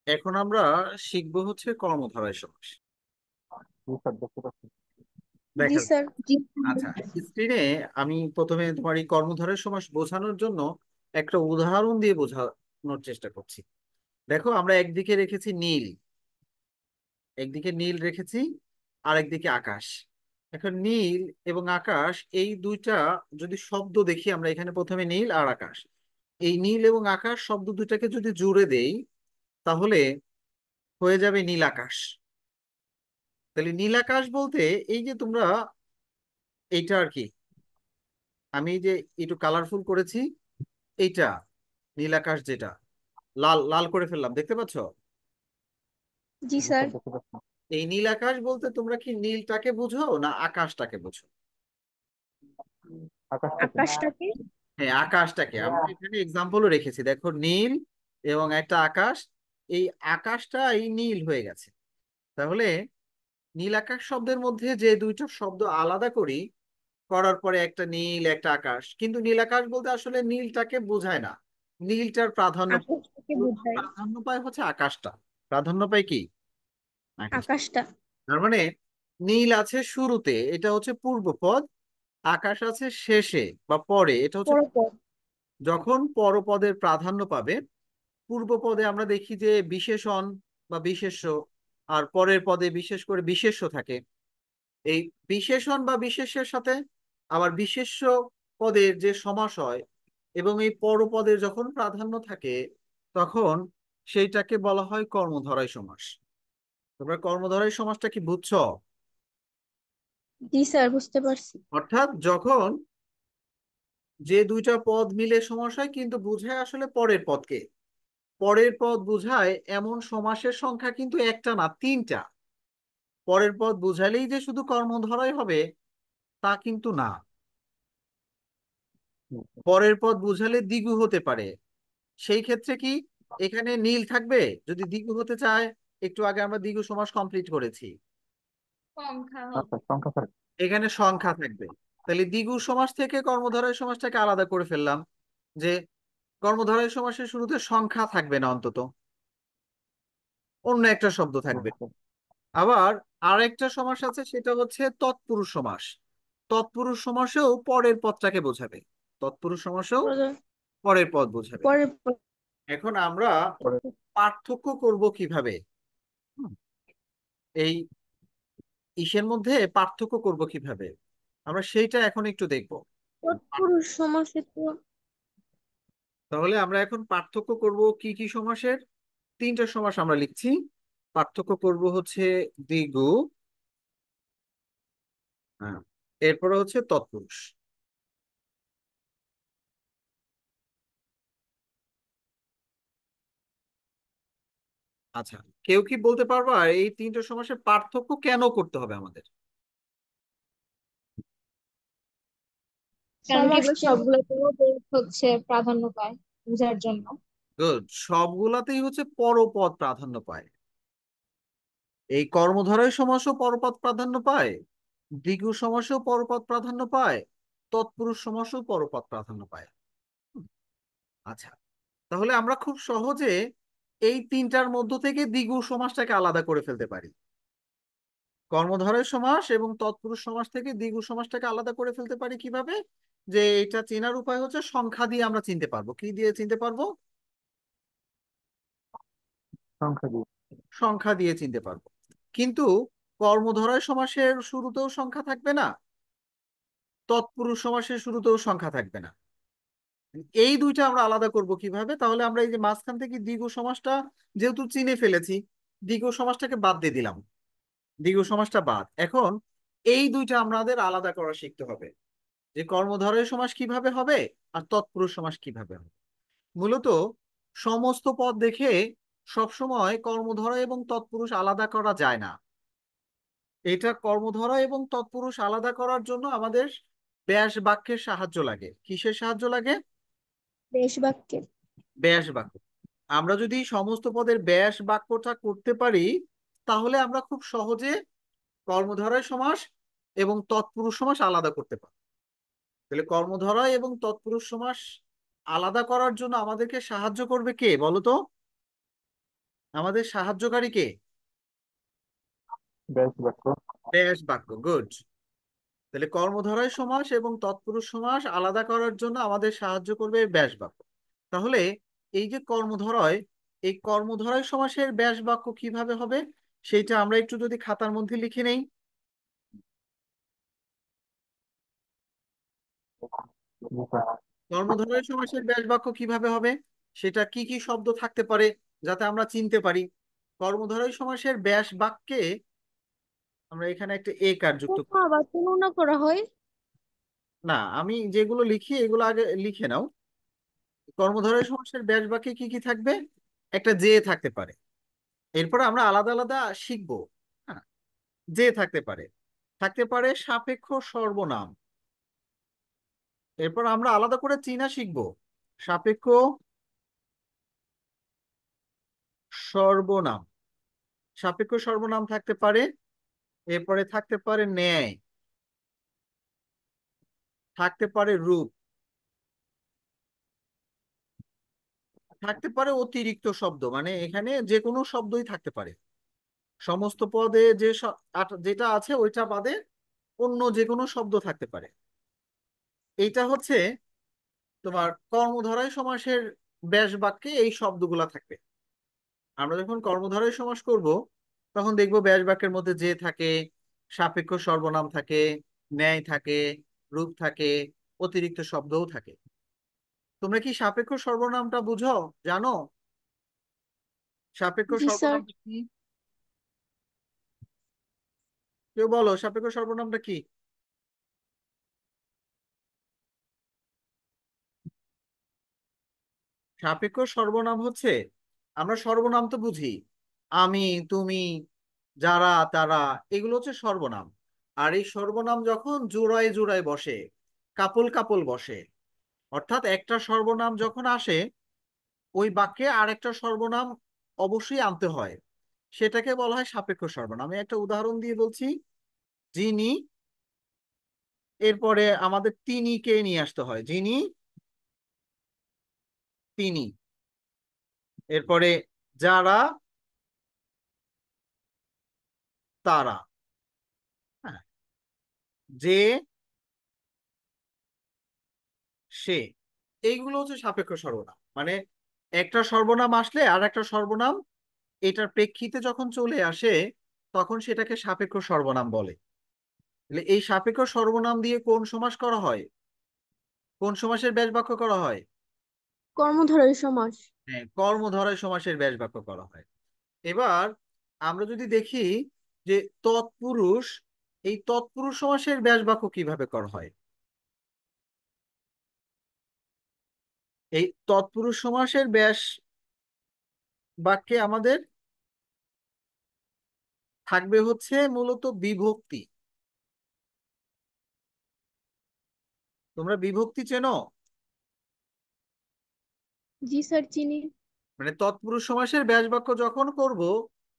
এখন আমরা শিখবো হচ্ছে কর্মধারয় সমাস। জি স্যার, দেখতে পাচ্ছি। জি দেখা স্যার। জি। আচ্ছা, স্ক্রিনে আমি প্রথমে তোমার এই কর্মধারয় সমাস বোঝানোর জন্য একটা উদাহরণ দিয়ে বোঝানোর চেষ্টা করছি। দেখো, আমরা একদিকে রেখেছি নীল, একদিকে নীল রেখেছি, আর একদিকে আকাশ। এখন নীল এবং আকাশ এই দুইটা যদি শব্দ দেখি আমরা, এখানে প্রথমে নীল আর আকাশ, এই নীল এবং আকাশ শব্দ দুইটাকে যদি জুড়ে দেই তাহলে হয়ে যাবে নীল আকাশ। তাহলে নীল আকাশ বলতে এই যে তোমরা এইটা আর কি, আমি যে একটু কালারফুল করেছি, এইটা নীল আকাশ, যেটা লাল লাল করে ফেললাম, দেখতে পাচ্ছ? জি জি স্যার। স্যার, দেখতে পাচ্ছি। এই নীল আকাশ বলতে তোমরা কি নীলটাকে বুঝো না আকাশটাকে বুঝো? আকাশটাকে। আকাশটাকে। হ্যাঁ, আকাশটাকে আমরা এখানে এক্সাম্পলও রেখেছি, দেখো নীল এবং একটা আকাশ, এই আকাশটা এই নীল হয়ে গেছে। তাহলে নীল আকাশ শব্দের মধ্যে যে দুইটা শব্দ আলাদা করি, করার পরে একটা নীল একটা আকাশ, কিন্তু নীল আকাশ বলতে আসলে নীলটাকে বোঝায় না, নীলটার প্রাধান্য আকাশটাকে বোঝায়। প্রাধান্য পায় হচ্ছে আকাশটা। প্রাধান্য পায় কি? আকাশ। আকাশটা। তার মানে নীল আছে শুরুতে, এটা হচ্ছে পূর্ব পদ, আকাশ আছে শেষে বা পরে, এটা হচ্ছে পরপর। যখন পরপদের প্রাধান্য পাবে। পূর্ব পদে আমরা দেখি যে বিশেষণ বা বিশেষ্য, আর পরের পদে বিশেষ করে বিশেষ্য থাকে। এই বিশেষণ বা বিশেষ্যের সাথে আবার বিশেষ্য পদের যে সমাস হয় এবং এই পরপদের যখন প্রাধান্য থাকে, তখন সেইটাকে বলা হয় কর্মধারয় সমাস। তোমরা কর্মধারয় সমাসটা কি বুঝছো? জি স্যার, বুঝতে পারছি। অর্থাৎ যখন যে দুইটা পদ মিলে সমাস হয় কিন্তু বোঝায় আসলে পরের পদকে, পরের পদ বোঝায় এমন সমাসের সংখ্যা কিন্তু একটা না, তিনটা। পরের পদ বোঝালেই যে শুধু কর্মধারয় হবে তা কিন্তু না, জি পরের পদ বোঝালে দ্বিগু হতে পারে। সেই ক্ষেত্রে কি এখানে নীল থাকবে যদি দ্বিগু হতে চায়? একটু আগে আমরা দ্বিগু সমাস কমপ্লিট করেছি, সংখ্যা আচ্ছা, হবে। সংখ্যা স্যার। এখানে সংখ্যা থাকবে। তাহলে দ্বিগু সমাস থেকে কর্মধারয় সমাসটাকে আলাদা করে ফেললাম, যে কর্মধারয় সমাসের শুরুতে সংখ্যা থাকবে না, অন্তত অন্য একটা শব্দ থাকবে। বুঝতে। আবার আরেকটা সমাস আছে, সেটা হচ্ছে তৎপুরুষ সমাস। তৎপুরুষ সমাসেও পরের পদটাকে বোঝাবে, তৎপুরুষ সমাসেও পরের পদ বোঝাবে। পরের পর। এখন আমরা পরে। পার্থক্য করব কিভাবে? হুম, এই ইসের মধ্যে পার্থক্য করব কিভাবে আমরা সেইটা এখন একটু দেখব। তৎপুরুষ সমাসে তো। তাহলে আমরা এখন পার্থক্য করব কি কি সমাসের? তিনটা সমাস আমরা লিখছি। পার্থক্য করব হচ্ছে দ্বিগু, হ্যাঁ, এরপরে হচ্ছে তৎপুরুষ। আচ্ছা, কেউ কি বলতে পারবা এই তিনটা সমাসের পার্থক্য কেন করতে হবে আমাদের? কারণ কি এগুলো সবগুলোতেও হচ্ছে প্রাধান্য পায় বোঝার জন্য। গুড, সবগুলাতেই হচ্ছে পরপদ প্রাধান্য পায়। এই কর্মধারয় সমাসও পরপদ প্রাধান্য পায়, দ্বিগু সমাসেও পরপদ প্রাধান্য পায়, তৎপুরুষ সমাসেও পরপদ প্রাধান্য পায়। আচ্ছা, তাহলে আমরা খুব সহজে এই তিনটার মধ্য থেকে দ্বিগু সমাসটাকে আলাদা করে ফেলতে পারি। কর্মধারয় সমাস এবং তৎপুরুষ সমাস থেকে দ্বিগু সমাসটাকে আলাদা করে ফেলতে পারি কিভাবে? যে এটা চেনার উপায় হচ্ছে সংখ্যা দিয়ে আমরা চিনতে পারবো। কি দিয়ে চিনতে পারবো? সংখ্যা দিয়ে। সংখ্যা দিয়ে চিনতে পারবো। কিন্তু কর্মধারয় সমাসের শুরুতেও সংখ্যা থাকবে না, তৎপুরুষ সমাসের শুরুতেও সংখ্যা থাকবে না। এই দুইটা আমরা আলাদা করব কিভাবে? তাহলে আমরা এই যে মাঝখান থেকে দ্বিগু সমাসটা যেহেতু চিনে ফেলেছি, দ্বিগু সমাসটাকে বাদ দিয়ে দিলাম, দ্বিগু সমাসটা বাদ। এখন এই দুইটা আমাদের আলাদা করা শিখতে হবে, যে কর্মধারয় সমাস কিভাবে হবে আর তৎপুরুষ সমাস কিভাবে হবে। মূলত সমস্ত পদ দেখে সবসময় কর্মধারয় এবং তৎপুরুষ আলাদা করা যায় না। এটা কর্মধারয় এবং তৎপুরুষ আলাদা করার জন্য আমাদের ব্যাস বাক্যের সাহায্য লাগে। কিসের সাহায্য লাগে? দেশ বাক্যে। ব্যাস বাক্য। আমরা যদি সমস্ত পদের ব্যাস বাক্যটা করতে পারি, তাহলে আমরা খুব সহজে কর্মধারয় সমাস এবং তৎপুরুষ সমাস আলাদা করতে পারি। তাহলে কর্মধারয় এবং তৎপুরুষ সমাস আলাদা করার জন্য আমাদেরকে সাহায্য করবে কে বলো তো? আমাদের সাহায্যকারী কে? ব্যাস বাক্য। ব্যাস বাক্য, গুড। তাহলে কর্মধারয় সমাস এবং তৎপুরুষ সমাস আলাদা করার জন্য আমাদের সাহায্য করবে ব্যাস বাক্য। তাহলে এই যে কর্মধারয়, এই কর্মধারয় সমাসের ব্যাস বাক্য কিভাবে হবে সেইটা আমরা একটু যদি খাতার মধ্যে লিখে নেই। জি স্যার। কর্মধারয় সমাসের ব্যাস বাক্য কিভাবে হবে, সেটা কি কি শব্দ থাকতে পারে যাতে আমরা চিনতে পারি। কর্মধারয় সমাসের ব্যাস বাক্যে আমরা এখানে একটা এ কার যুক্ত কোথাও করি। আবার তুলনা করা হয়। না, আমি যেগুলো লিখি এগুলো আগে লিখে নাও। কর্মধারয় সমাসের ব্যাস বাক্যে কি কি থাকবে? একটা যে থাকতে পারে, এরপর আমরা আলাদা আলাদা শিখবো। হ্যাঁ, যে থাকতে পারে, থাকতে পারে সাপেক্ষ সর্বনাম। এরপর আমরা আলাদা করে চিহ্ন শিখবো। সাপেক্ষ সর্বনাম, সাপেক্ষ সর্বনাম থাকতে পারে। এরপরে থাকতে পারে ন্যায়, থাকতে পারে রূপ, থাকতে পারে অতিরিক্ত শব্দ, মানে এখানে যে কোনো শব্দই থাকতে পারে। সমস্ত পদে যে যেটা আছে ওইটা বাদে অন্য যে কোনো শব্দ থাকতে পারে। এইটা হচ্ছে তোমার কর্মধারয় সমাসের ব্যাস বাক্যে এই শব্দগুলা থাকবে। আমরা যখন কর্মধারয় সমাস করব তখন দেখবো ব্যাস বাক্যের মধ্যে যে থাকে, সাপেক্ষ সর্বনাম থাকে, ন্যায় থাকে, রূপ থাকে, অতিরিক্ত শব্দও থাকে। তোমরা কি সাপেক্ষ সর্বনামটা বুঝো, জানো? সাপেক্ষ জি স্যার। সর্বনামটা কি? কেউ বলো সাপেক্ষ সর্বনামটা কি? সাপেক্ষ সর্বনাম হচ্ছে, আমরা সর্বনাম তো বুঝি, আমি, তুমি, যারা, তারা, এগুলো হচ্ছে সর্বনাম। আর এই সর্বনাম যখন জোড়ায় জোড়ায় বসে, কাপল কাপল বসে, অর্থাৎ একটা সর্বনাম যখন আসে ওই বাক্যে আরেকটা সর্বনাম অবশ্যই আনতে হয়, সেটাকে বলা হয় সাপেক্ষ সর্বনাম। আমি একটা উদাহরণ দিয়ে বলছি। যিনি, এরপরে আমাদের তিনি কে নিয়ে আসতে হয়, যিনি, তিনি, এরপরে যারা, তারা, হ্যাঁ, যে, সে, এইগুলো হচ্ছে সাপেক্ষ সর্বনাম। মানে একটা সর্বনাম আসলে আর একটা সর্বনাম এটার প্রেক্ষিতে যখন চলে আসে তখন সেটাকে সাপেক্ষ সর্বনাম বলে। তাহলে এই সাপেক্ষ সর্বনাম দিয়ে কোন সমাস করা হয়, কোন সমাসের ব্যাস বাক্য করা হয়? কর্মধারয় সমাস। হ্যাঁ, কর্মধারয় সমাসের ব্যাস বাক্য করা হয়। এবার আমরা যদি দেখি যে তৎপুরুষ, এই তৎপুরুষ সমাসের ব্যাস বাক্য কিভাবে করা হয়। এই তৎপুরুষ সমাসের ব্যাস বাক্যে আমাদের থাকবে হচ্ছে মূলত বিভক্তি। তোমরা বিভক্তি চেনো? জি স্যার চিনি। মানে তৎপুরুষ সমাসের ব্যাস বাক্য যখন করব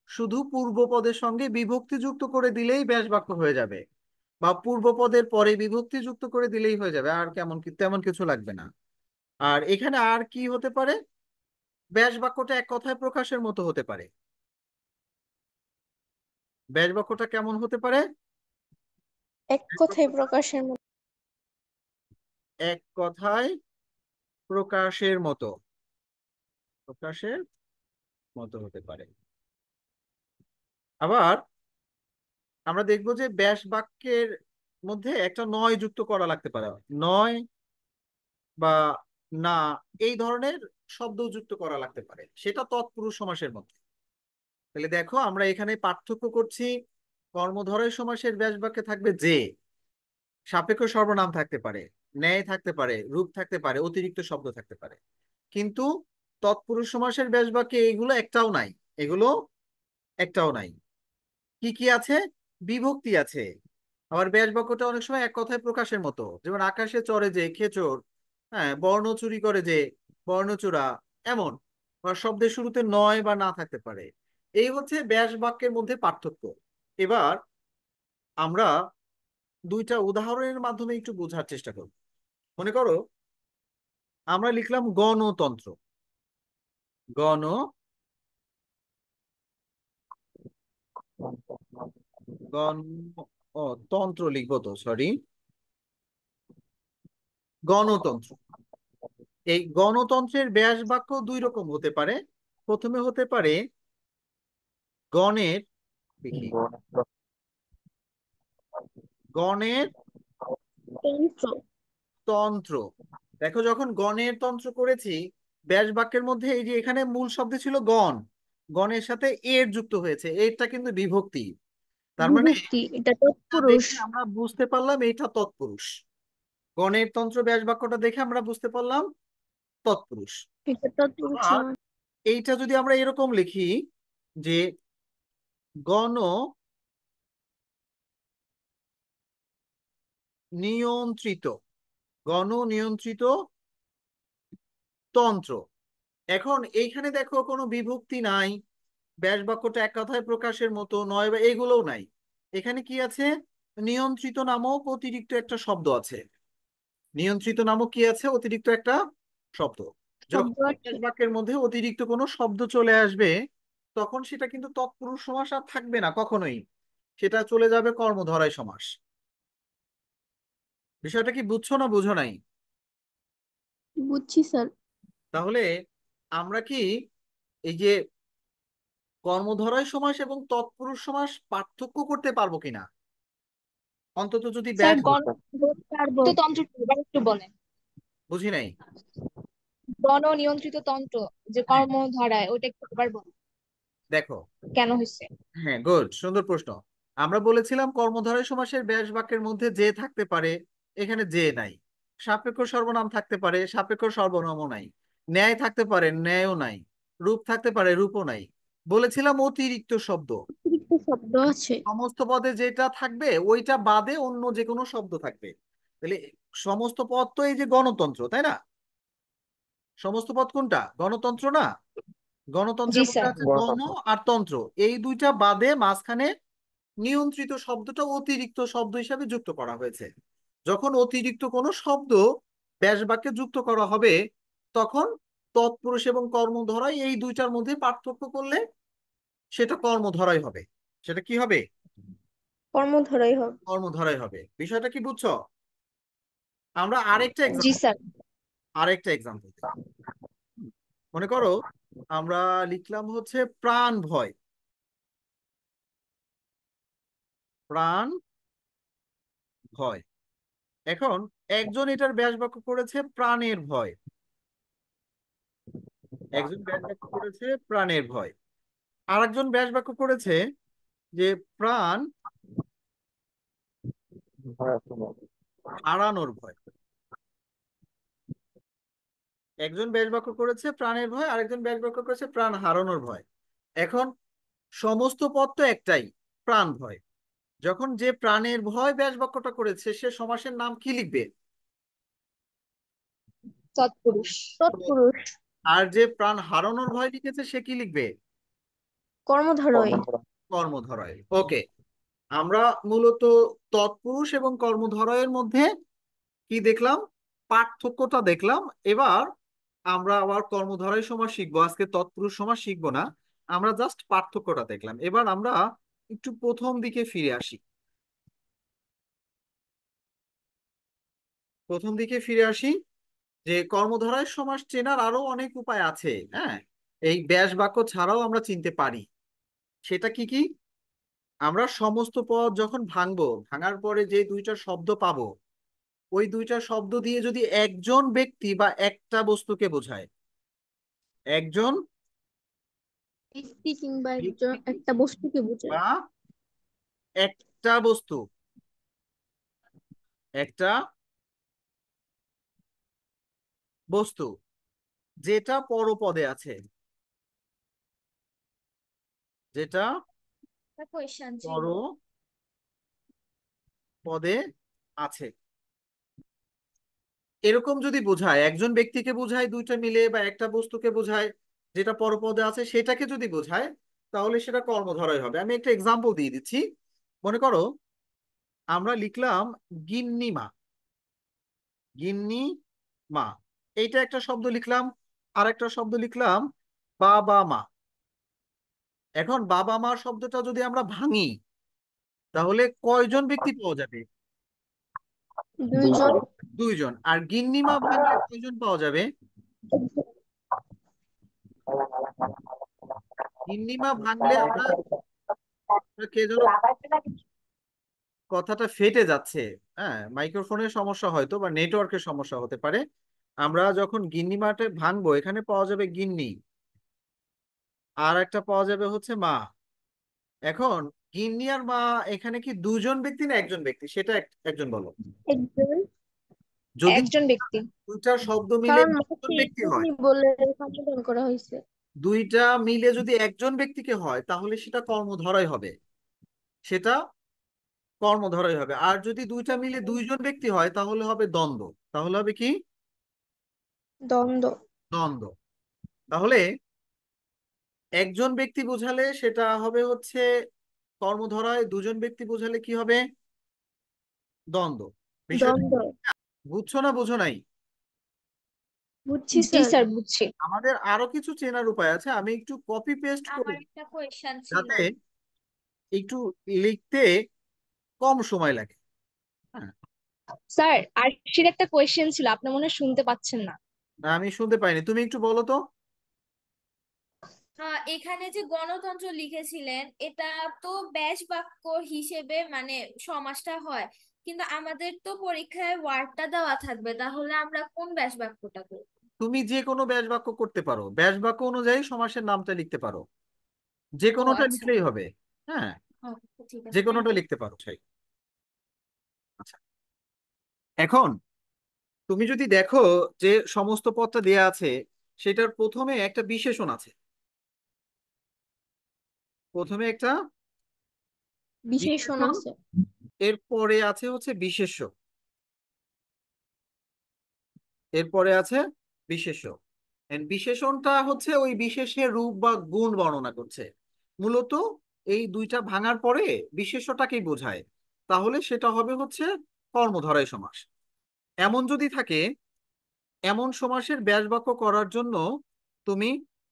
শুধু পূর্ব পদের সঙ্গে বিভক্তি যুক্ত করে দিলেই ব্যাস বাক্য হয়ে যাবে, বা পূর্ব পদের পরে বিভক্তি যুক্ত করে দিলেই হয়ে যাবে, আর কেমন কি তেমন কিছু লাগবে না। আর এখানে আর কি হতে পারে, ব্যাস বাক্যটা এক কথায় প্রকাশের মতো হতে পারে। ব্যাস বাক্যটা কেমন হতে পারে? এক কথায় প্রকাশের মতো। এক কথায় প্রকাশের মতো, প্রকাশের মতো হতে পারে। আবার আমরা দেখবো যে ব্যাস বাক্যের মধ্যে একটা নয় যুক্ত করা লাগতে পারে, নয় বা না, এই ধরনের শব্দ যুক্ত করা লাগতে পারে, সেটা তৎপুরুষ সমাসের মধ্যে। তাহলে দেখো আমরা এখানে পার্থক্য করছি। কর্মধারয় সমাসের ব্যাস বাক্যে থাকবে যে, সাপেক্ষ সর্বনাম থাকতে পারে, ন্যায় থাকতে পারে, রূপ থাকতে পারে, অতিরিক্ত শব্দ থাকতে পারে। কিন্তু তৎপুরুষ সমাসের ব্যাস বাক্যে এগুলো একটাও নাই, এগুলো একটাও নাই। কি কি আছে? বিভক্তি আছে। আবার ব্যাস বাক্যটা অনেক সময় এক কথায় প্রকাশের মতো, যেমন আকাশে চড়ে যে খেচর, হ্যাঁ, বর্ণ চুরি করে যে বর্ণচোরা, এমন। বা শব্দের শুরুতে নয় বা না থাকতে পারে। এই হচ্ছে ব্যাস বাক্যের মধ্যে পার্থক্য। এবার আমরা দুইটা উদাহরণের মাধ্যমে একটু বোঝার চেষ্টা করব। মনে করো আমরা লিখলাম গণতন্ত্র, গণতন্ত্র, গণ ও তন্ত্র লিখবো তো, সরি, গণতন্ত্র। এই গণতন্ত্রের ব্যাস বাক্য দুই রকম হতে পারে। প্রথমে হতে পারে গণের, দেখি, গণের তন্ত্র। তন্ত্র। দেখো, যখন গণের তন্ত্র করেছি, ব্যাস বাক্যের মধ্যে এই যে এখানে মূল শব্দ ছিল গণ, গণের সাথে এর যুক্ত হয়েছে, এরটা কিন্তু বিভক্তি। তার মানে বিভক্তি, এটা এটা তৎপুরুষ। দেখে আমরা বুঝতে পারলাম এইটা তৎপুরুষ। গণের তন্ত্র ব্যাস বাক্যটা দেখে আমরা বুঝতে পারলাম তৎপুরুষ। এটা তৎপুরুষ আবার নয়। এইটা যদি আমরা এরকম লিখি যে গণ নিয়ন্ত্রিত, গণ নিয়ন্ত্রিত তন্ত্র। এখন এইখানে দেখো কোনো বিভক্তি নাই, ব্যাস বাক্যটা এক কথায় প্রকাশের মতো নয়, বা এগুলোও নাই। এখানে কি আছে? নিয়ন্ত্রিত নামক অতিরিক্ত একটা শব্দ আছে। নিয়ন্ত্রিত নামক কি আছে? অতিরিক্ত একটা শব্দ। যখন শব্দ আছে। ব্যাস বাক্যের মধ্যে অতিরিক্ত কোনো শব্দ চলে আসবে, তখন সেটা কিন্তু তৎপুরুষ সমাস আর থাকবে না কখনোই, সেটা চলে যাবে কর্মধারয় সমাস। বিষয়টা কি বুঝছো না বুঝো নাই? বুঝছি স্যার। তাহলে আমরা কি এই যে কর্মধারয় সমাস এবং তৎপুরুষ সমাস পার্থক্য করতে পারবো কিনা, অন্তত যদি স্যার, ব্যাস, বলতে পারবো। তন্ত্র এবার একটু বলেন। বুঝি নাই। গণ নিয়ন্ত্রিত তন্ত্র যে হ্যাঁ, কর্মধারায়, ওইটা একটু এবার বলেন দেখো, কেন হয়েছে। হ্যাঁ, গুড, সুন্দর প্রশ্ন। আমরা বলেছিলাম কর্মধারয় সমাসের ব্যাস বাক্যের মধ্যে যে থাকতে পারে, এখানে যে নাই। সাপেক্ষ সর্বনাম থাকতে পারে, সাপেক্ষ সর্বনামও নাই। ন্যায় থাকতে পারে, ন্যায়ও নাই। রূপ থাকতে পারে, রূপও নাই। বলেছিলাম অতিরিক্ত শব্দ, অতিরিক্ত শব্দ আছে। সমস্ত পদে যেটা থাকবে ওইটা বাদে অন্য যে কোনো শব্দ থাকবে। তাহলে সমস্ত পদ তো এই যে গণতন্ত্র, তাই না? সমস্ত পদ কোনটা? গণতন্ত্র না? জি গণতন্ত্রের মধ্যে স্যার। আছে গণ আর তন্ত্র, এই দুইটা বাদে মাঝখানে নিয়ন্ত্রিত শব্দটা অতিরিক্ত শব্দ হিসাবে যুক্ত করা হয়েছে। যখন অতিরিক্ত কোনো শব্দ ব্যাস বাক্যে যুক্ত করা হবে, তখন তৎপুরুষ এবং কর্মধারয় এই দুইটার মধ্যে পার্থক্য করলে সেটা কর্মধারয় হবে। সেটা কি হবে? কর্মধারাই হবে। কর্মধারয় হবে। বিষয়টা কি বুঝছো? আমরা আরেকটা জি এক্সাম্পল, স্যার। আরেকটা এক্সাম্পল দিই। মনে করো আমরা লিখলাম হচ্ছে প্রাণ ভয়, প্রাণ ভয়। এখন একজন এটার ব্যাস বাক্য করেছে প্রাণের ভয়, একজন ব্যাস বাক্য করেছে প্রাণের ভয়, আর একজন ব্যাস বাক্য করেছে যে প্রাণ হারানোর ভয়। একজন ব্যাস বাক্য করেছে প্রাণের ভয়, আরেকজন ব্যাস বাক্য করেছে প্রাণ হারানোর ভয়। এখন সমস্ত পদ তো একটাই, প্রাণ ভয়। যখন যে প্রাণের ভয় ব্যাস বাক্যটা করেছে, সে সমাসের নাম কি লিখবে? তৎপুরুষ। তৎপুরুষ। আর যে প্রাণ হারানোর ভয় লিখেছে সে কি লিখবে? কর্মধারয়। কর্মধারয়। ওকে, আমরা মূলত তৎপুরুষ এবং কর্মধারয়ের মধ্যে কি দেখলাম? পার্থক্যটা দেখলাম। এবার আমরা আবার কর্মধারয় সমাস শিখবো, আজকে তৎপুরুষ সমাস শিখবো না। আমরা জাস্ট পার্থক্যটা দেখলাম। এবার আমরা একটু প্রথম দিকে ফিরে আসি। প্রথম দিকে ফিরে আসি যে কর্মধারয় সমাস চেনার আরো অনেক উপায় আছে। হ্যাঁ, এই ব্যাস বাক্য ছাড়াও আমরা চিনতে পারি। সেটা কি কি? আমরা সমস্ত পদ যখন ভাঙবো, ভাঙার পরে যে দুইটা শব্দ পাবো, ওই দুইটা শব্দ দিয়ে যদি একজন ব্যক্তি বা একটা বস্তুকে বোঝায়, একজন ব্যক্তি কিংবা একজন ব্যক্তি একটা বস্তুকে বোঝায়। বা একটা বস্তু, একটা বস্তু যেটা পরপদে আছে, যেটা কোয়েশ্চেন ছিল। পরপদে আছে, এরকম যদি বোঝায়, একজন ব্যক্তিকে বোঝায় দুইটা মিলে, বা একটা বস্তুকে বোঝায় যেটা পরপদে আছে সেটাকে যদি বোঝায়, তাহলে সেটা কর্মধারয় হবে। আমি একটা এক্সাম্পল দিয়ে দিচ্ছি। মনে করো আমরা লিখলাম গিন্নিমা, গিন্নি মা, এইটা একটা শব্দ লিখলাম। আর একটা শব্দ লিখলাম বাবা মা। এখন বাবা মা শব্দটা যদি আমরা ভাঙি তাহলে কয়জন ব্যক্তি পাওয়া যাবে? দুইজন। দুইজন। আর গিন্নিমা ভাঙলে কয়জন পাওয়া যাবে? গিন্নিমা ভাঙলে আমরা, কে যেন কথাটা ফেটে যাচ্ছে। হ্যাঁ, মাইক্রোফোনের সমস্যা হয়তো বা নেটওয়ার্কের সমস্যা হতে পারে। আমরা যখন গিন্নিমাটা ভাঙবো এখানে পাওয়া যাবে গিন্নি, আর একটা পাওয়া যাবে হচ্ছে মা। এখন গিন্নি আর মা এখানে কি দুজন ব্যক্তি না একজন ব্যক্তি, সেটা একজন বলো। একজন। যদি একজন ব্যক্তি। দুইটা শব্দ মিলে কারণ একজন মাকে ব্যক্তি হয়, তুমি বলে সম্বোধন করা হয়েছে। দুইটা মিলে যদি একজন ব্যক্তিকে হয় তাহলে সেটা কর্মধারয় হবে, সেটা কর্মধারয় হবে। আর যদি দুইটা মিলে দুইজন ব্যক্তি হয় তাহলে হবে দ্বন্দ্ব। তাহলে হবে কি? দ্বন্দ্ব। দ্বন্দ্ব। তাহলে একজন ব্যক্তি বোঝালে সেটা হবে হচ্ছে কর্মধারয়, দুজন ব্যক্তি বোঝালে কি হবে? দ্বন্দ্ব। বিষয়টা দ্বন্দ্ব। বুঝছো না বোঝো নাই? বুঝছি জি স্যার, বুঝছি। আমাদের আরো কিছু চেনার উপায় আছে, আমি একটু কপি পেস্ট করি আমার একটা কোয়েশ্চেন ছিল। যাতে একটু লিখতে কম সময় লাগে। হ্যাঁ, স্যার, আরশির একটা কোয়েশ্চেন ছিল, আপনি মনে হয় শুনতে পাচ্ছেন না। না, আমি শুনতে পাইনি, তুমি একটু বলো তো। এখানে যে গণতন্ত্র লিখেছিলেন, এটা তো ব্যাস বাক্য হিসেবে মানে সমাসটা হয়, কিন্তু আমাদের তো পরীক্ষায় ওয়ার্ডটা দেওয়া থাকবে, তাহলে আমরা কোন ব্যাস বাক্যটা করব? তুমি যে কোনো ব্যাস বাক্য করতে পারো, ব্যাস বাক্য অনুযায়ী সমাসের নামটা লিখতে পারো, যে ও কোনোটা আচ্ছা। লিখলেই হবে। হ্যাঁ, ঠিক যে আছে, থ্যাংক কোনোটা ইউ। লিখতে পারো সেই। আচ্ছা, এখন তুমি যদি দেখো যে সমস্ত পদটা দেয়া আছে সেটার প্রথমে একটা বিশেষণ আছে, প্রথমে একটা বিশেষণ বিশেষণ, আছে। এরপরে আছে হচ্ছে বিশেষ্য, এরপরে আছে বিশেষ্য। And বিশেষণটা হচ্ছে ওই বিশেষের রূপ বা গুণ বর্ণনা করছে। মূলত এই দুইটা ভাঙার পরে বিশেষ্যটাকেই বোঝায়। তাহলে সেটা হবে হচ্ছে কর্মধারয় সমাস। এমন যদি থাকে, এমন সমাসের ব্যাস বাক্য করার জন্য তুমি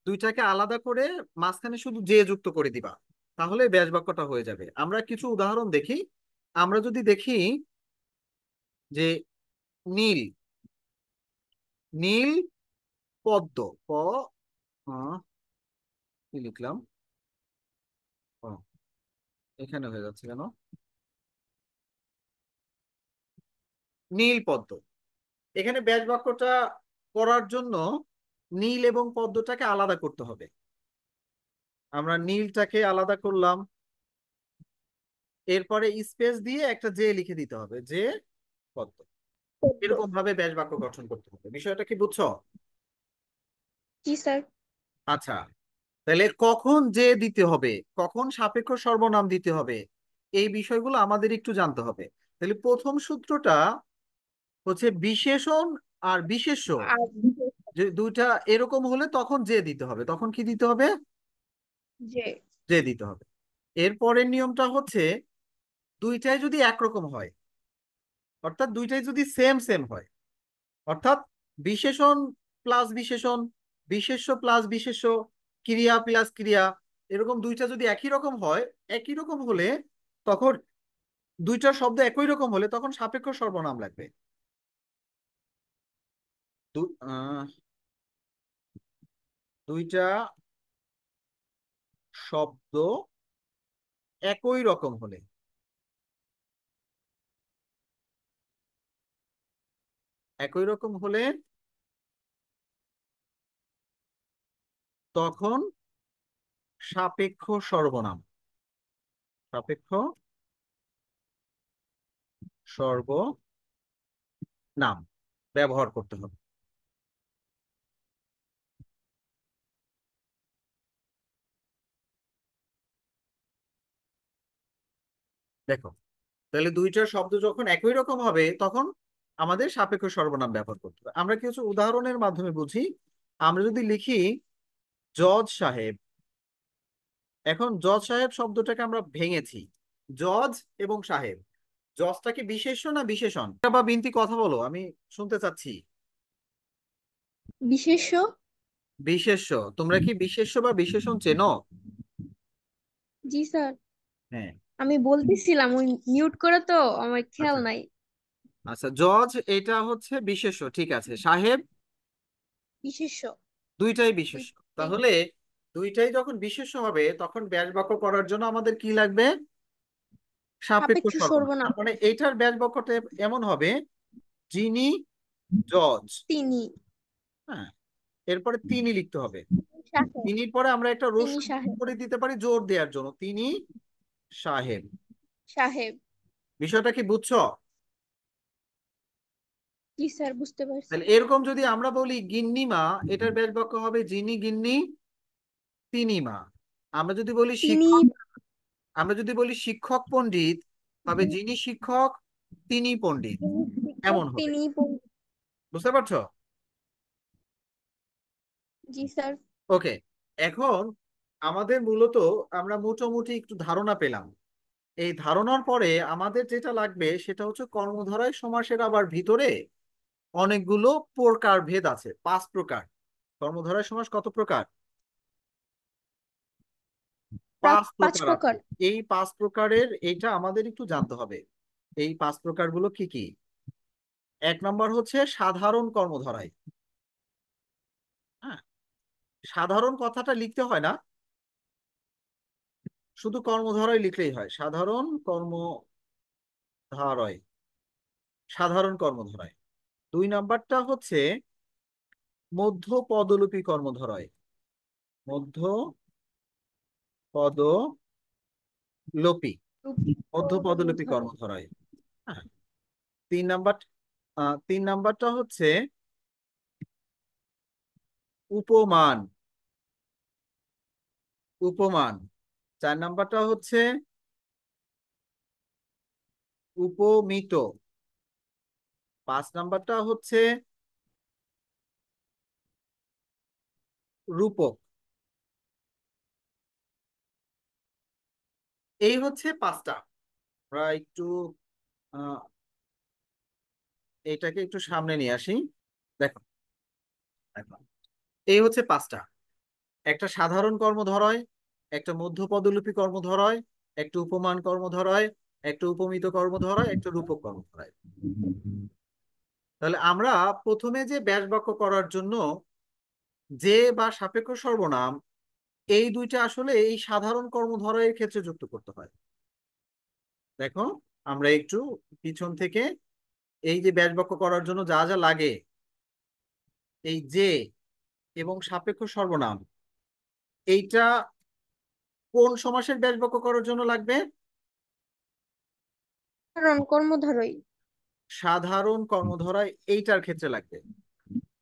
দুইটাকে আলাদা করে মাঝখানে শুধু যে যুক্ত করে দিবা, তাহলে ব্যাস বাক্যটা হয়ে যাবে। আমরা কিছু উদাহরণ দেখি। আমরা যদি দেখি যে নীল, নীল পদ্ম, প কি লিখলাম, ও, এখানে হয়ে যাচ্ছে কেন, নীল পদ্ম। এখানে ব্যাস বাক্যটা করার জন্য নীল এবং পদ্মটাকে আলাদা করতে হবে। আমরা নীলটাকে আলাদা করলাম, এরপরে স্পেস দিয়ে একটা যে লিখে দিতে হবে, যে পদ্ম। এরকম ভাবে ব্যাস বাক্য গঠন করতে হবে। বিষয়টা কি বুঝছো? জি স্যার। আচ্ছা, তাহলে কখন যে দিতে হবে, কখন সাপেক্ষ সর্বনাম দিতে হবে, এই বিষয়গুলো আমাদের একটু জানতে হবে। তাহলে প্রথম সূত্রটা হচ্ছে বিশেষণ আর বিশেষ্য আর যে দুইটা এরকম হলে তখন যে দিতে হবে। তখন কি দিতে হবে? যে। যে দিতে হবে। এরপরের নিয়মটা হচ্ছে দুইটাই যদি একরকম হয়, অর্থাৎ দুইটাই যদি সেম সেম হয়, অর্থাৎ বিশেষণ প্লাস বিশেষণ, বিশেষ্য প্লাস বিশেষ্য, ক্রিয়া প্লাস ক্রিয়া, এরকম দুইটা যদি একই রকম হয়, একই রকম হলে তখন দুইটা শব্দ একই রকম হলে তখন সাপেক্ষ সর্বনাম লাগবে। দুইটা শব্দ একই রকম হলে, একই রকম হলে তখন সাপেক্ষ সর্বনাম, সাপেক্ষ সর্বনাম ব্যবহার করতে হবে। দেখো, তাহলে দুইটা শব্দ যখন একই রকম হবে তখন আমাদের সাপেক্ষ সর্বনাম ব্যবহার করতে হবে। আমরা কিছু উদাহরণের মাধ্যমে বুঝি। আমরা যদি লিখি জজ সাহেব, এখন জজ সাহেব শব্দটাকে আমরা ভেঙেছি, জজ এবং সাহেব। জজটা কি বিশেষ্য না বিশেষণ? বা বিনতি কথা বলো, আমি শুনতে চাচ্ছি। বিশেষ্য। বিশেষ্য। তোমরা কি বিশেষ্য বা বিশেষণ চেনো? জি স্যার, হ্যাঁ। আমি বলতেছিলাম ওই মিউট করে তো আমার খেয়াল আচ্ছা নাই। আচ্ছা, জজ এটা হচ্ছে বিশেষ্য, ঠিক আছে। সাহেব বিশেষ্য। দুইটাই বিশেষ্য। দুইটাই। তাহলে দুইটাই যখন বিশেষ্য হবে তখন ব্যাস বাক্য করার জন্য আমাদের কি লাগবে? সাপেক্ষ সাপেক্ষ সর্বনাম। সর্বনাম। তার মানে এইটার ব্যাস বাক্যটা এমন হবে, যিনি জজ। তিনি। হ্যাঁ, এরপরে তিনি লিখতে হবে। সাহেব। তিনির পরে আমরা একটা তিনি রস্য সাহেব। করে দিতে পারি জোর দেওয়ার জন্য, তিনি সাহেব। সাহেব। বিষয়টা কি বুঝছো? জি স্যার, বুঝতে পারছি। তাহলে এরকম যদি আমরা বলি গিন্নিমা, এটার ব্যাস বাক্য হবে যিনি গিন্নি তিনি মা। আমরা যদি বলি তিনি। শিক্ষক, আমরা যদি বলি শিক্ষক পণ্ডিত, তবে যিনি শিক্ষক তিনি পণ্ডিত, তিনি শিক্ষক, এমন হবে। তিনি বুঝতে পারছো? জি স্যার। ওকে। এখন আমাদের মূলত আমরা মোটামুটি একটু ধারণা পেলাম। এই ধারণার পরে আমাদের যেটা লাগবে সেটা হচ্ছে কর্মধারয় সমাসের আবার ভিতরে অনেকগুলো প্রকার ভেদ আছে, 5 প্রকার। কর্মধারয় সমাস কত প্রকার? 5 প্রকার আছে। প্রকার। এই 5 প্রকারের এইটা আমাদের একটু জানতে হবে। এই 5 প্রকারগুলো কি কি? 1 নম্বর হচ্ছে সাধারণ কর্মধারয়। হ্যাঁ, সাধারণ কথাটা লিখতে হয় না, শুধু কর্মধারয় লিখলেই হয়। সাধারণ কর্মধারয়, সাধারণ কর্মধারয়। 2 নম্বরটা হচ্ছে মধ্য পদলোপী কর্মধারয়, মধ্য পদলোপী, মধ্য পদলোপী ধরে। কর্মধারয়। হ্যাঁ। 3 নম্বর, 3 নম্বরটা হচ্ছে উপমান, উপমান। 4 নম্বরটা হচ্ছে উপমিত। 5 নম্বরটা হচ্ছে রূপক। এই হচ্ছে 5টা। আমরা একটু আহ এটাকে একটু সামনে নিয়ে আসি। দেখো, দেখো, এই হচ্ছে 5টা। একটা সাধারণ কর্মধারয়, একটা মধ্য পদলোপী কর্মধারয়, একটা উপমান কর্মধারয়, একটা উপমিত কর্মধারয়, একটা রূপক কর্মধারয়। তাহলে আমরা প্রথমে যে ব্যাস বাক্য করার জন্য যে বা সাপেক্ষ সর্বনাম, এই দুইটা আসলে এই সাধারণ কর্মধারয়ের ক্ষেত্রে যুক্ত করতে হয়। দেখো, আমরা একটু পিছন থেকে এই যে ব্যাস বাক্য করার জন্য যা যা লাগে, এই যে এবং সাপেক্ষ সর্বনাম, এইটা কোন সমাসের ব্যাস বাক্য করার জন্য লাগবে? কারণ কর্মধারই। সাধারণ কর্মধারয় এইটার ক্ষেত্রে লাগবে।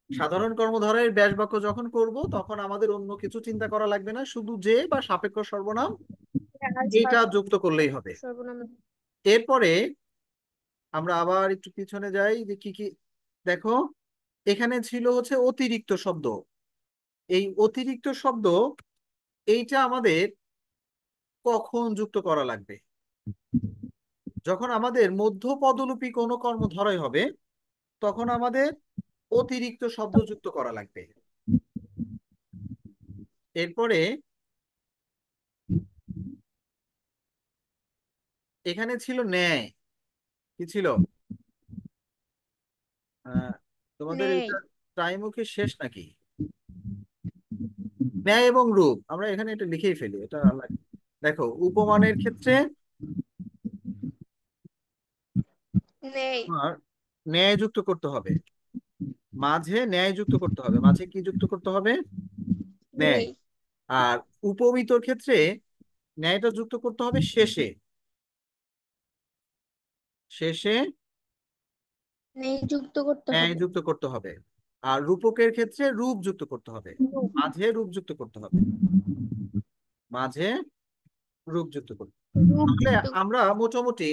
সাধারণ কর্মধারয়ের ব্যাস বাক্য যখন করব তখন আমাদের অন্য কিছু চিন্তা করা লাগবে না, শুধু যে বা সাপেক্ষ সর্বনাম এইটা যুক্ত করলেই হবে। সর্বনাম। এরপরে আমরা আবার একটু পিছনে যাই যে কি কি। দেখো, এখানে ছিল হচ্ছে অতিরিক্ত শব্দ। এই অতিরিক্ত শব্দ এইটা আমাদের কখন যুক্ত করা লাগবে? যখন আমাদের মধ্য পদলোপী কোনো কর্মধারয় হবে তখন আমাদের অতিরিক্ত শব্দ যুক্ত করা লাগবে। এরপরে এখানে ছিল ন্যায়। কি ছিল? আহ তোমাদের নেই। এটা টাইমও কি শেষ নাকি? ন্যায় এবং রূপ, আমরা এখানে এটা লিখেই ফেলি, এটা দেখো, উপমানের ক্ষেত্রে নেই। তোমার ন্যায় যুক্ত করতে হবে, মাঝে ন্যায় যুক্ত করতে হবে। মাঝে কি যুক্ত করতে হবে? ন্যায়। নেই। আর উপমিতর ক্ষেত্রে ন্যায়টা যুক্ত করতে হবে শেষে, শেষে নেই যুক্ত করতে ন্যায় হবে। যুক্ত করতে হবে। আর রূপকের ক্ষেত্রে রূপ যুক্ত করতে হবে, মাঝে রূপ যুক্ত করতে হবে, মাঝে রূপ যুক্ত করতে হবে। রূপ তাহলে যুক্ত। আমরা মোটামুটি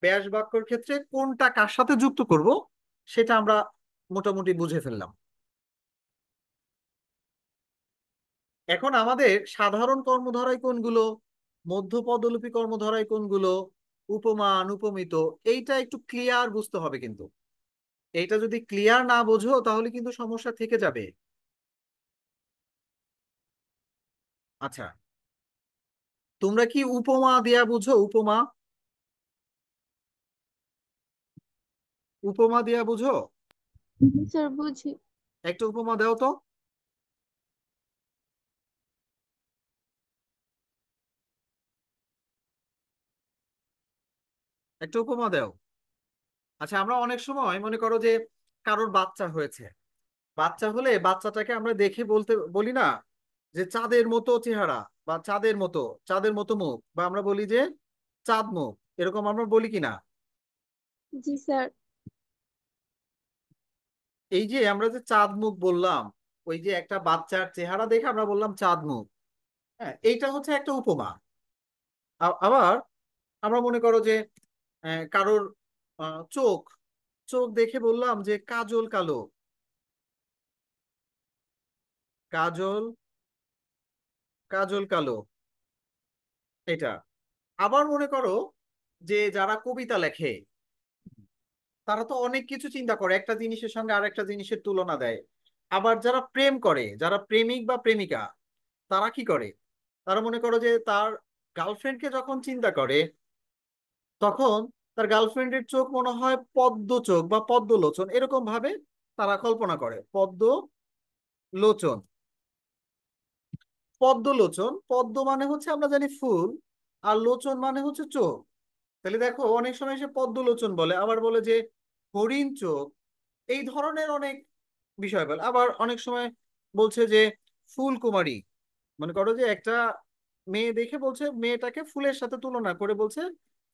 ব্যাস বাক্যের ক্ষেত্রে কোনটা কার সাথে যুক্ত করব সেটা আমরা মোটামুটি বুঝে ফেললাম। এখন আমাদের সাধারণ কর্মধারয় কোনগুলো, মধ্য পদলোপী কর্মধারয় কোনগুলো, উপমান উপমিত, এইটা একটু ক্লিয়ার বুঝতে হবে। কিন্তু এইটা যদি ক্লিয়ার না বোঝো তাহলে কিন্তু সমস্যা থেকে যাবে। আচ্ছা, তোমরা কি উপমা দেয়া বুঝো? উপমা, উপমা দেয়া বুঝো? স্যার বুঝি। একটা উপমা দাও তো। একটা উপমা দাও। আচ্ছা, আমরা অনেক সময় মনে করো যে কারোর বাচ্চা হয়েছে, বাচ্চা হলে বাচ্চাটাকে আমরা দেখে বলতে বলি না যে চাঁদের মতো চেহারা, বা চাঁদের মতো মুখ, বা আমরা বলি যে চাঁদ মুখ, এরকম আমরা বলি কিনা? জি স্যার। এই যে আমরা যে চাঁদ মুখ বললাম, ওই যে একটা বাচ্চার চেহারা দেখে আমরা বললাম চাঁদ মুখ, হ্যাঁ, এইটা হচ্ছে একটা উপমা। আবার আমরা মনে করো যে কারোর চোখ, চোখ দেখে বললাম যে কাজল কালো, কাজল, কাজল কালো, এটা। আবার মনে করো যে যারা কবিতা লেখে, তারা তো অনেক কিছু চিন্তা করে, একটা জিনিসের সঙ্গে আরেকটা জিনিসের তুলনা দেয়। আবার যারা প্রেম করে, যারা প্রেমিক বা প্রেমিকা, তারা কি করে? তারা মনে করো যে তার গার্লফ্রেন্ডকে যখন চিন্তা করে, তখন তার গার্লফ্রেন্ডের চোখ মনে হয় পদ্ম চোখ বা পদ্মলোচন, এরকম ভাবে তারা কল্পনা করে। পদ্মলোচন, পদ্মলোচন, পদ্ম মানে হচ্ছে আমরা জানি ফুল, আর লোচন মানে হচ্ছে চোখ। তাহলে দেখো অনেক সময় সে পদ্মলোচন বলে, আবার বলে যে হরিণ চোখ, এই ধরনের অনেক বিষয় বলে। আবার অনেক সময় বলছে যে ফুলকুমারী, মনে করো যে একটা মেয়ে দেখে বলছে, মেয়েটাকে ফুলের সাথে তুলনা করে বলছে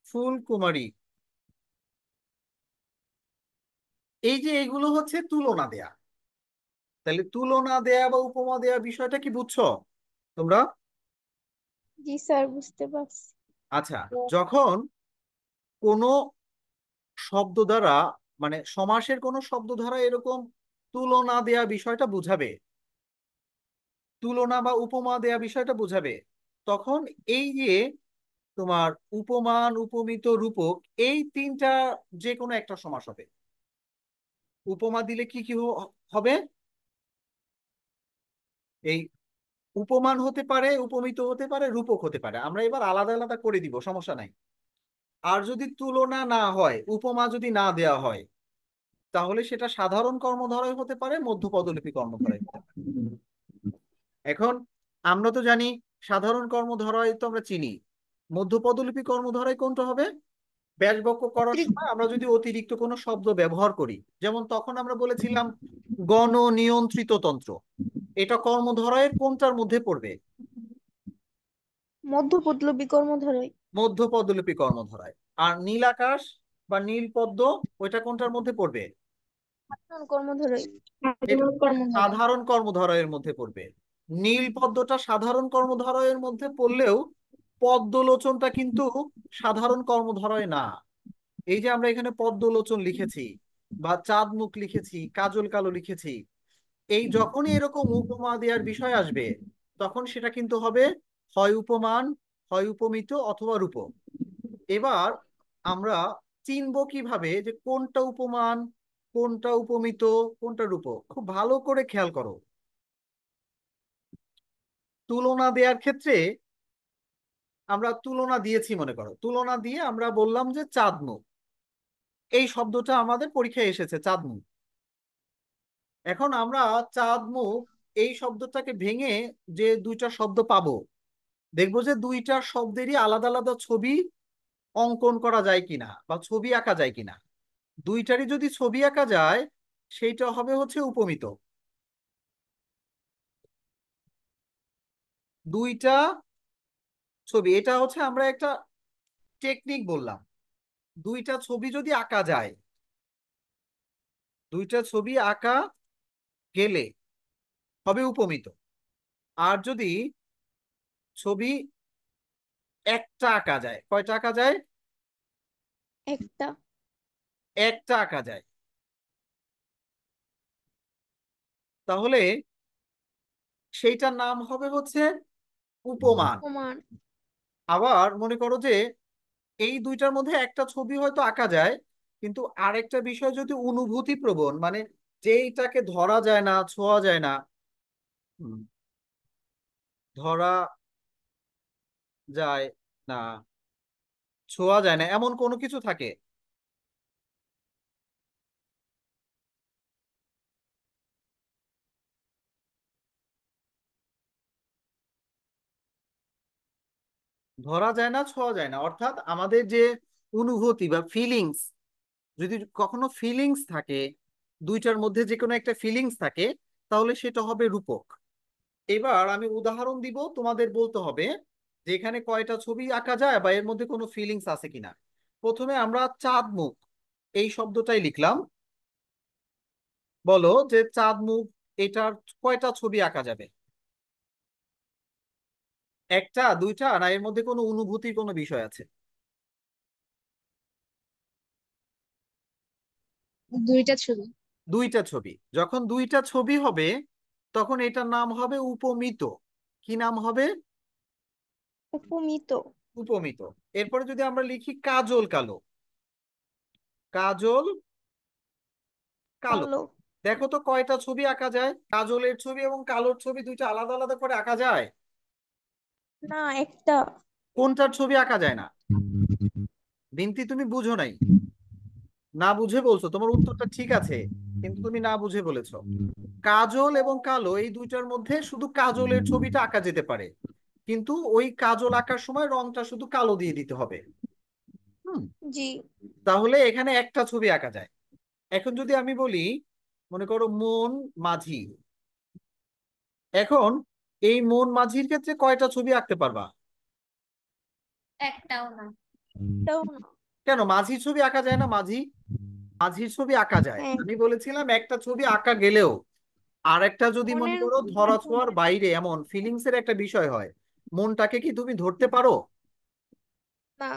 ফুলকুমারী। এই যে এগুলো হচ্ছে তুলনা দেয়া। তাহলে তুলনা দেয়া বা উপমা দেয়া বিষয়টা কি বুঝছো তোমরা? জি স্যার, বুঝতে পারছি। আচ্ছা, যখন কোনো শব্দ দ্বারা, মানে সমাসের কোনো শব্দ দ্বারা এরকম তুলনা দেয়া বিষয়টা বুঝাবে, তুলনা বা উপমা দেয়া বিষয়টা বুঝাবে, তখন এই যে তোমার উপমান, উপমিত, রূপক, এই তিনটা যে কোনো একটা সমাস হবে। উপমা দিলে কি কি হবে? এই উপমান হতে পারে, উপমিত হতে পারে, রূপক হতে পারে। আমরা এবার আলাদা আলাদা করে দিব, সমস্যা নাই। আর যদি তুলনা না হয়, উপমা যদি না দেয়া হয়, তাহলে সেটা সাধারণ কর্মধারয় হতে পারে, মধ্যপদলিপি কর্মধারয় হতে পারে। এখন আমরা তো জানি সাধারণ কর্মধারয় তো আমরা চিনি, মধ্যপদলিপি কর্মধারয় কোনটা হবে? ব্যাস বাক্য করার সময় আমরা যদি অতিরিক্ত কোনো শব্দ ব্যবহার করি, যেমন তখন আমরা বলেছিলাম গণ নিয়ন্ত্রিত তন্ত্র, এটা কর্মধারয়ের কোনটার মধ্যে পড়বে? মধ্যপদলোপী কর্মধারয়। মধ্যপদলিপি কর্মধারয়। আর নীল আকাশ বা নীল পদ্ম, ওইটা কোনটার মধ্যে পড়বে? সাধারণ কর্মধারয়। এটা সাধারণ কর্মধারয়। সাধারণ কর্মধারয়ের মধ্যে পড়বে। নীল পদ্মটা সাধারণ কর্মধারয়ের মধ্যে পড়লেও পদ্মলোচনটা কিন্তু সাধারণ কর্মধারয় না। এই যে আমরা এখানে পদ্মলোচন লিখেছি, বা চাঁদ মুখ লিখেছি, কাজল কালো লিখেছি, এই যখনই এরকম উপমা দেওয়ার বিষয় আসবে, তখন সেটা কিন্তু হবে হয় উপমান, হয় উপমিত, অথবা রূপক। এবার আমরা চিনবো কিভাবে যে কোনটা উপমান, কোনটা উপমিত, কোনটা রূপক? খুব ভালো করে খেয়াল করো। তুলনা দেওয়ার ক্ষেত্রে আমরা তুলনা দিয়েছি, মনে করো তুলনা দিয়ে আমরা বললাম যে চাঁদমুখ, এই শব্দটা আমাদের পরীক্ষায় এসেছে, চাঁদমুখ। এখন আমরা চাঁদমুখ এই শব্দটাকে ভেঙে যে দুইটা শব্দ পাবো, দেখবো যে দুইটা শব্দেরই আলাদা আলাদা ছবি অঙ্কন করা যায় কিনা, বা ছবি আঁকা যায় কিনা। দুইটারই যদি ছবি আঁকা যায়, সেইটা হবে হচ্ছে উপমিত। দুইটা ছবি, এটা হচ্ছে আমরা একটা টেকনিক বললাম। দুইটা ছবি যদি আঁকা যায়, দুইটা ছবি আঁকা গেলে হবে উপমিত। আর যদি ছবি একটা আঁকা যায়, কয়টা আঁকা যায়? একটা। একটা আঁকা যায়, তাহলে সেইটার নাম হবে হচ্ছে উপমান। প্রমাণ। আবার মনে করো যে এই দুইটার মধ্যে একটা ছবি হয়তো আঁকা যায়, কিন্তু আরেকটা বিষয় যদি অনুভূতি প্রবণ, মানে যেইটাকে ধরা যায় না, ছোঁয়া যায় না, হুম, ধরা যায় না, ছোঁয়া যায় না, এমন কোনো কিছু থাকে? ধরা যায় না, ছোঁয়া যায় না, অর্থাৎ আমাদের যে অনুভূতি বা ফিলিংস, যদি কখনো ফিলিংস থাকে, দুইটার মধ্যে যে কোনো একটা ফিলিংস থাকে, তাহলে সেটা হবে রূপক। এবার আমি উদাহরণ দিব, তোমাদের বলতে হবে যে এখানে কয়টা ছবি আঁকা যায় বা এর মধ্যে কোনো ফিলিংস আছে কিনা। প্রথমে আমরা চাঁদ মুখ এই শব্দটাই লিখলাম। বলো যে চাঁদ মুখ, এটার কয়টা ছবি আঁকা যাবে? একটা, দুইটা, না এর মধ্যে কোনো অনুভূতির কোনো বিষয় আছে? দুইটা ছবি। দুইটা ছবি। যখন দুইটা ছবি হবে তখন এটার নাম হবে উপমিত। কি নাম হবে? উপমিত। উপমিত। এরপরে যদি আমরা লিখি কাজল কালো, কাজল কালো, কালো। দেখো তো কয়টা ছবি আঁকা যায়? কাজলের ছবি এবং কালোর ছবি দুইটা আলাদা আলাদা করে আঁকা যায়? না, একটা। কোনটার ছবি আঁকা যায় না? বিনতি, তুমি বুঝো নাই, না বুঝে বলছো। তোমার উত্তরটা ঠিক আছে, কিন্তু তুমি না বুঝে বলেছো। কাজল এবং কালো এই দুইটার মধ্যে শুধু কাজলের ছবিটা আঁকা যেতে পারে, কিন্তু ওই কাজল আঁকার সময় রংটা শুধু কালো দিয়ে দিতে হবে। হুম। জি। তাহলে এখানে একটা ছবি আঁকা যায়। এখন যদি আমি বলি, মনে করো মন মাঝি, এখন এই মন মাঝির ক্ষেত্রে কয়টা ছবি আঁকতে পারবা? একটাও না। এটাও না। কেন মাঝির ছবি আঁকা যায় না? মাঝি, মাঝির ছবি আঁকা যায়। হ্যাঁ। আমি বলেছিলাম একটা ছবি আঁকা গেলেও আর একটা যদি মনে মনের করো ধরা ছোঁয়ার বাইরে এমন ফিলিংস এর একটা বিষয় হয়, মনটাকে কি তুমি ধরতে পারো? না।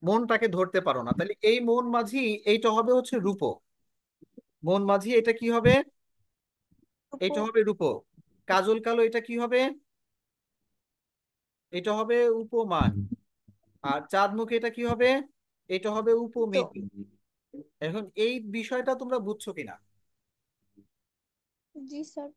মনটাকে ধরতে পারো না, তাহলে এই মন মাঝি এইটা হবে হচ্ছে রূপক। মন মাঝি এটা কি হবে? উপ এটা হবে রূপক। কাজল কালো এটা কি হবে? এটা হবে উপমান। আর চাঁদ মুখে এটা কি হবে? এটা হবে তো। উপমিত। এখন এই বিষয়টা তোমরা বুঝছো কিনা? জি স্যার।